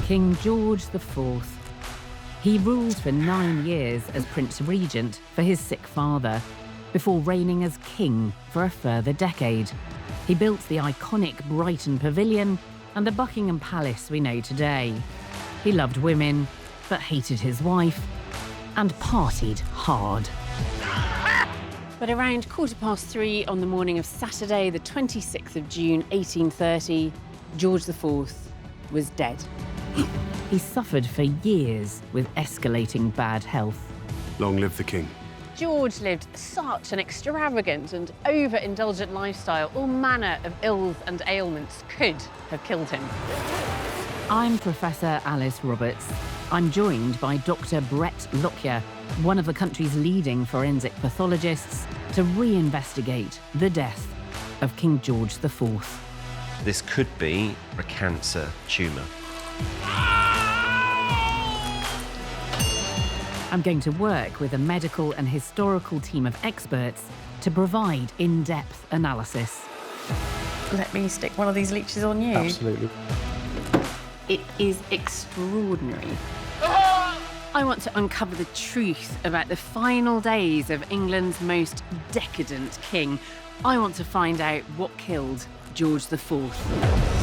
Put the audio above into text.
King George IV. He ruled for 9 years as Prince Regent for his sick father, before reigning as king for a further decade. He built the iconic Brighton Pavilion and the Buckingham Palace we know today. He loved women, but hated his wife, and partied hard. But around 3:15 on the morning of Saturday, the 26th of June, 1830, George IV was dead. He suffered for years with escalating bad health. Long live the king. George lived such an extravagant and overindulgent lifestyle, all manner of ills and ailments could have killed him. I'm Professor Alice Roberts. I'm joined by Dr. Brett Lockyer, one of the country's leading forensic pathologists, to reinvestigate the death of King George IV. This could be a cancer tumour. I'm going to work with a medical and historical team of experts to provide in-depth analysis. Let me stick one of these leeches on you. Absolutely. It is extraordinary. I want to uncover the truth about the final days of England's most decadent king. I want to find out what killed George IV.